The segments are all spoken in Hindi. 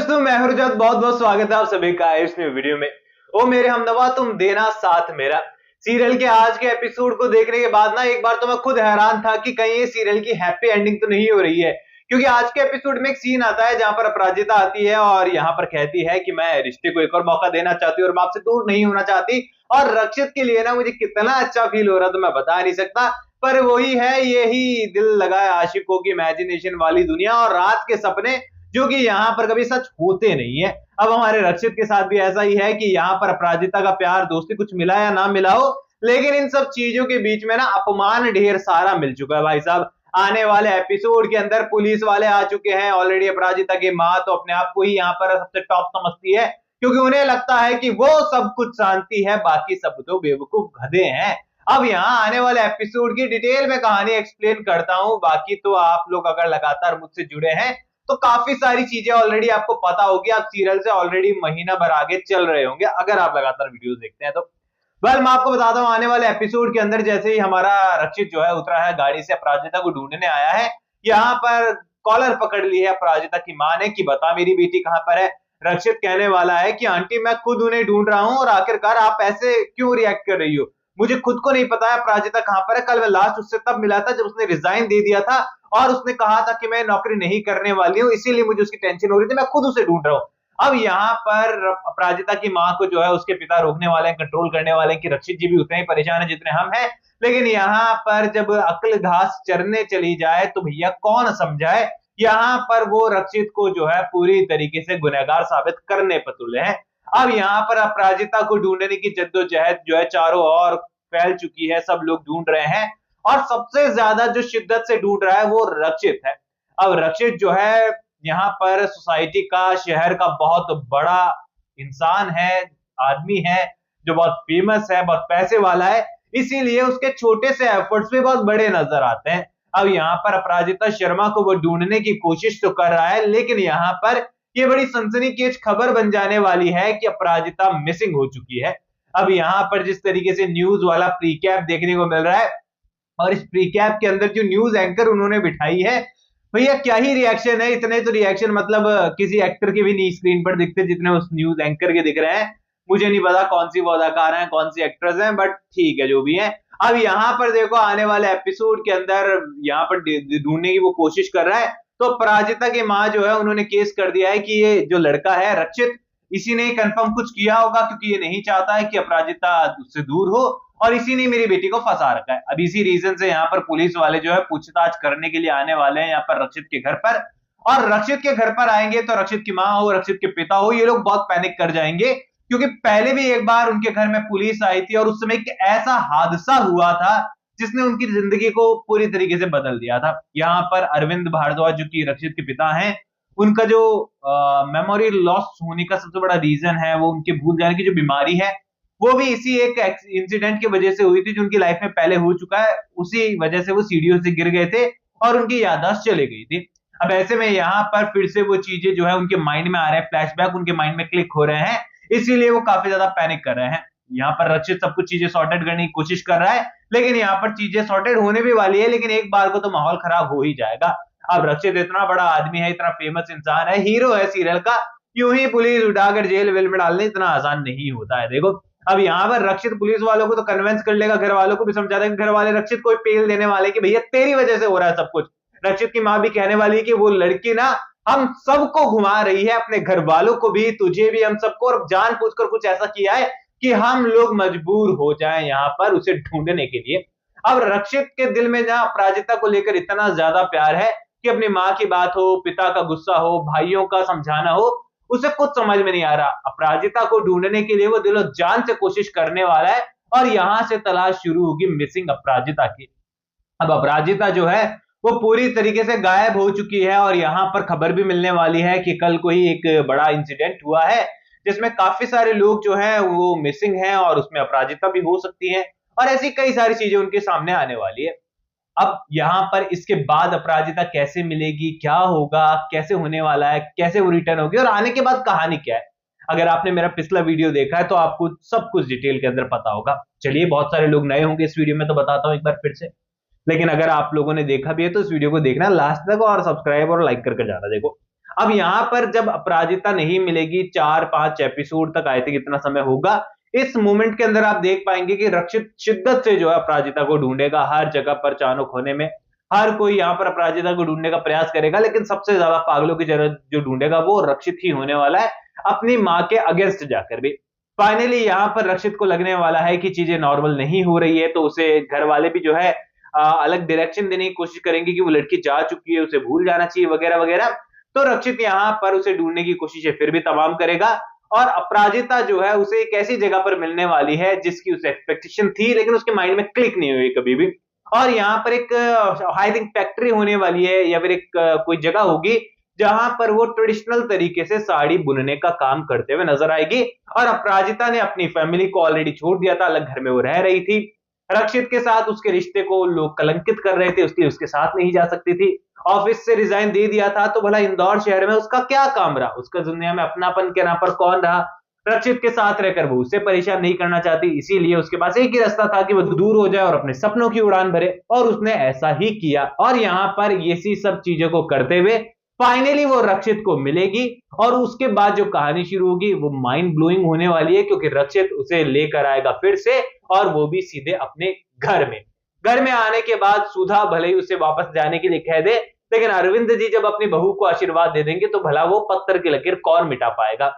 दोस्तों, मैं हरजत बहुत बहुत स्वागत है आप सभी का इस न्यू वीडियो में। ओ मेरे हमनवा तुम देना साथ मेरा सीरियल के आज के एपिसोड को देखने के बाद ना एक बार तो मैं खुद हैरान था कि कहीं ये सीरियल की हैप्पी एंडिंग तो नहीं हो रही है। क्योंकि आज के एपिसोड में एक सीन आता है जहां पर अपराजिता आती है और यहाँ पर कहती है कि मैं रिश्ते को एक और मौका देना चाहती हूँ और मैं आपसे दूर नहीं होना चाहती। और रक्षित के लिए ना मुझे कितना अच्छा फील हो रहा तो मैं बता नहीं सकता। पर वही है, यही दिल लगाए आशिकों की इमेजिनेशन वाली दुनिया और रात के सपने जो कि यहाँ पर कभी सच होते नहीं है। अब हमारे रक्षित के साथ भी ऐसा ही है कि यहाँ पर अपराजिता का प्यार दोस्ती कुछ मिला या ना मिला हो, लेकिन इन सब चीजों के बीच में ना अपमान ढेर सारा मिल चुका है भाई साहब। आने वाले एपिसोड के अंदर पुलिस वाले आ चुके हैं ऑलरेडी। अपराजिता की माँ तो अपने आप को ही यहाँ पर सबसे टॉप समझती है, क्योंकि उन्हें लगता है कि वो सब कुछ जानती है, बाकी सब तो बेवकूफ गधे हैं। अब यहाँ आने वाले एपिसोड की डिटेल में कहानी एक्सप्लेन करता हूँ। बाकी तो आप लोग अगर लगातार मुझसे जुड़े हैं तो काफी सारी चीजें ऑलरेडी आपको पता होगी। आप सीरियल से ऑलरेडी महीना भर आगे चल रहे होंगे अगर आप लगातार वीडियोस देखते हैं तो। वेल, मैं आपको बताता हूँ आने वाले एपिसोड के अंदर जैसे ही हमारा रक्षित जो है उतरा है गाड़ी से, अपराजिता को ढूंढने आया है। यहाँ पर कॉलर पकड़ ली है अपराजिता की माँ ने कि बता मेरी बेटी कहाँ पर है। रक्षित कहने वाला है कि आंटी मैं खुद उन्हें ढूंढ रहा हूँ और आखिरकार आप ऐसे क्यों रिएक्ट कर रही हो, मुझे खुद को नहीं पता है अपराजिता कहाँ पर है। कल मैं लास्ट उससे तब मिला था जब उसने रिजाइन दे दिया था और उसने कहा था कि मैं नौकरी नहीं करने वाली हूँ, इसीलिए मुझे उसकी टेंशन हो रही थी, मैं खुद उसे ढूंढ रहा हूँ। अब यहाँ पर अपराजिता की माँ को जो है उसके पिता रोकने वाले हैं, कंट्रोल करने वाले हैं कि रक्षित जी भी उतने ही परेशान है जितने हम हैं। लेकिन यहाँ पर जब अक्ल घास चरने चली जाए तो भैया कौन समझाए। यहाँ पर वो रक्षित को जो है पूरी तरीके से गुनहगार साबित करने पर तुले हैं। अब यहाँ पर अपराजिता को ढूंढने की जद्दोजहद जो है चारों ओर फैल चुकी है, सब लोग ढूंढ रहे हैं और सबसे ज्यादा जो शिद्दत से ढूंढ रहा है वो रक्षित है। अब रक्षित जो है यहाँ पर सोसाइटी का, शहर का बहुत बड़ा इंसान है, आदमी है जो बहुत फेमस है, बहुत पैसे वाला है, इसीलिए उसके छोटे से एफर्ट्स भी बहुत बड़े नजर आते हैं। अब यहाँ पर अपराजिता शर्मा को वो ढूंढने की कोशिश तो कर रहा है, लेकिन यहाँ पर ये बड़ी सनसनीखेज खबर बन जाने वाली है कि अपराजिता मिसिंग हो चुकी है। अब यहाँ पर जिस तरीके से न्यूज वाला प्री कैप देखने को मिल रहा है और इस प्री कैप के अंदर जो न्यूज एंकर उन्होंने बिठाई है, भैया क्या ही रिएक्शन है। इतने तो रिएक्शन मतलब किसी एक्टर के भी नहीं स्क्रीन पर दिखते जितने उस न्यूज एंकर के दिख रहे हैं। मुझे नहीं पता कौन सी वो अदाकार हैं, कौन सी एक्ट्रेस हैं, बट ठीक है जो भी है। अब यहाँ पर देखो आने वाले एपिसोड के अंदर यहाँ पर ढूंढने की वो कोशिश कर रहा है तो अपराजिता की माँ जो है उन्होंने केस कर दिया है कि ये जो लड़का है रक्षित, इसी ने कंफर्म कुछ किया होगा, क्योंकि ये नहीं चाहता है कि अपराजिता उससे दूर हो और इसी ने मेरी बेटी को फंसा रखा है। अब इसी रीजन से यहाँ पर पुलिस वाले जो है पूछताछ करने के लिए आने वाले हैं यहाँ पर रक्षित के घर पर। और रक्षित के घर पर आएंगे तो रक्षित की माँ हो, रक्षित के पिता हो, ये लोग बहुत पैनिक कर जाएंगे, क्योंकि पहले भी एक बार उनके घर में पुलिस आई थी और उस समय एक ऐसा हादसा हुआ था जिसने उनकी जिंदगी को पूरी तरीके से बदल दिया था। यहाँ पर अरविंद भारद्वाज जो कि रक्षित के पिता हैं, उनका जो मेमोरी लॉस होने का सबसे बड़ा रीजन है वो उनके भूल जाने की जो बीमारी है, वो भी इसी एक इंसिडेंट की वजह से हुई थी जो उनकी लाइफ में पहले हो चुका है। उसी वजह से वो सीढ़ियों से गिर गए थे और उनकी याददाश्त चली गई थी। अब ऐसे में यहाँ पर फिर से वो चीजें जो है उनके माइंड में आ रहे हैं, फ्लैशबैक उनके माइंड में क्लिक हो रहे हैं, इसीलिए वो काफी ज्यादा पैनिक कर रहे हैं। यहाँ पर रक्षित सब कुछ चीजें सॉर्टेड करने की कोशिश कर रहा है, लेकिन यहाँ पर चीजें सॉर्टेड होने भी वाली है, लेकिन एक बार को तो माहौल खराब हो ही जाएगा। अब रक्षित इतना बड़ा आदमी है, इतना फेमस इंसान है, हीरो है सीरियल का, यूं ही पुलिस उठाकर जेल वेल में डालने इतना आसान नहीं होता है। देखो अब यहाँ पर रक्षित पुलिस वालों को तो कन्विंस कर लेगा, घर वालों को भी समझा देगा, घर वाले रक्षित को पेल देने वाले कि भैया तेरी वजह से हो रहा है सब कुछ। रक्षित की माँ भी कहने वाली है कि वो लड़की ना हम सबको घुमा रही है, अपने घर वालों को भी, तुझे भी, हम सबको, और जानबूझकर कुछ ऐसा किया है कि हम लोग मजबूर हो जाएं यहाँ पर उसे ढूंढने के लिए। अब रक्षित के दिल में जहां अपराजिता को लेकर इतना ज्यादा प्यार है कि अपनी माँ की बात हो, पिता का गुस्सा हो, भाइयों का समझाना हो, उसे कुछ समझ में नहीं आ रहा। अपराजिता को ढूंढने के लिए वो दिलो जान से कोशिश करने वाला है और यहां से तलाश शुरू होगी मिसिंग अपराजिता की। अब अपराजिता जो है वो पूरी तरीके से गायब हो चुकी है और यहाँ पर खबर भी मिलने वाली है कि कल कोई एक बड़ा इंसिडेंट हुआ है जिसमें काफी सारे लोग जो हैं वो मिसिंग हैं और उसमें अपराजिता भी हो सकती है और ऐसी कई सारी चीजें उनके सामने आने वाली है। अब यहाँ पर इसके बाद अपराजिता कैसे मिलेगी, क्या होगा, कैसे होने वाला है, कैसे वो रिटर्न होगी और आने के बाद कहानी क्या है, अगर आपने मेरा पिछला वीडियो देखा है तो आपको सब कुछ डिटेल के अंदर पता होगा। चलिए, बहुत सारे लोग नए होंगे इस वीडियो में तो बताता हूं एक बार फिर से, लेकिन अगर आप लोगों ने देखा भी है तो इस वीडियो को देखना लास्ट तक और सब्सक्राइब और लाइक करके जाना। देखो अब यहाँ पर जब अपराजिता नहीं मिलेगी, 4-5 एपिसोड तक आए थे, कितना समय होगा, इस मोमेंट के अंदर आप देख पाएंगे कि रक्षित शिद्दत से जो है अपराजिता को ढूंढेगा हर जगह पर, चानू खोने में हर कोई यहाँ पर अपराजिता को ढूंढने का प्रयास करेगा, लेकिन सबसे ज्यादा पागलों की जरूरत जो ढूंढेगा वो रक्षित ही होने वाला है, अपनी माँ के अगेंस्ट जाकर भी। फाइनली यहाँ पर रक्षित को लगने वाला है कि चीजें नॉर्मल नहीं हो रही है, तो उसे घर वाले भी जो है अलग डायरेक्शन देने की कोशिश करेंगे कि वो लड़की जा चुकी है, उसे भूल जाना चाहिए वगैरह वगैरह। तो रक्षित यहाँ पर उसे ढूंढने की कोशिशें फिर भी तमाम करेगा, और अपराजिता जो है उसे एक ऐसी जगह पर मिलने वाली है जिसकी उसे एक्सपेक्टेशन थी, लेकिन उसके माइंड में क्लिक नहीं हुई कभी भी। और यहाँ पर एक आई थिंक फैक्ट्री होने वाली है, या फिर एक कोई जगह होगी जहां पर वो ट्रेडिशनल तरीके से साड़ी बुनने का काम करते हुए नजर आएगी। और अपराजिता ने अपनी फैमिली को ऑलरेडी छोड़ दिया था, अलग घर में वो रह रही थी, रक्षित के साथ उसके रिश्ते को लोग कलंकित कर रहे थे, इसलिए उसके साथ नहीं जा सकती थी, ऑफिस से रिजाइन दे दिया था, तो भला इंदौर शहर में उसका क्या काम रहा, उसका दुनिया में अपनापन के नाम पर कौन रहा। रक्षित के साथ रहकर वो उससे परेशान नहीं करना चाहती, इसीलिए उसके पास एक ही रास्ता था कि वो दूर हो जाए और अपने सपनों की उड़ान भरे, और उसने ऐसा ही किया। और यहाँ पर ये सब चीजों को करते हुए फाइनली वो रक्षित को मिलेगी, और उसके बाद जो कहानी शुरू होगी वो माइंड ब्लोइंग होने वाली है, क्योंकि रक्षित उसे लेकर आएगा फिर से, और वो भी सीधे अपने घर में। घर में आने के बाद सुधा भले ही उसे वापस जाने के लिए कह दे, लेकिन अरविंद जी जब अपनी बहू को आशीर्वाद दे देंगे तो भला वो पत्थर की लकीर कौन मिटा पाएगा।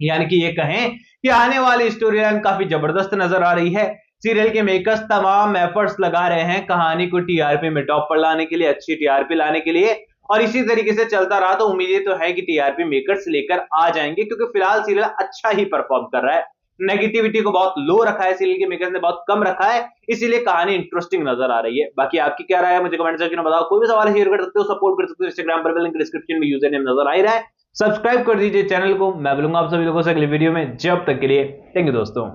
यानी कि ये कहें कि आने वाली स्टोरी लाइन काफी जबरदस्त नजर आ रही है। सीरियल के मेकर्स तमाम एफर्ट्स लगा रहे हैं कहानी को टीआरपी में टॉप पर लाने के लिए, अच्छी टीआरपी लाने के लिए, और इसी तरीके से चलता रहा तो उम्मीद तो है कि टीआरपी मेकर्स लेकर आ जाएंगे, क्योंकि फिलहाल सीरियल अच्छा ही परफॉर्म कर रहा है। नेगेटिविटी को बहुत लो रखा है सीरियल के मेकर्स ने, बहुत कम रखा है, इसीलिए कहानी इंटरेस्टिंग नजर आ रही है। बाकी आपकी क्या राय है मुझे कमेंट सेक्शन में बताओ। कोई भी सवाल शेयर कर सकते हो, सपोर्ट कर सकते हो, इंस्टाग्राम पर लिंक डिस्क्रिप्शन में यूजर नेम नजर आ रहा है। सब्सक्राइब कर दीजिए चैनल को। मैं मिलूंगा आप सभी लोगों से अगले वीडियो में, जब तक के लिए थैंक यू दोस्तों।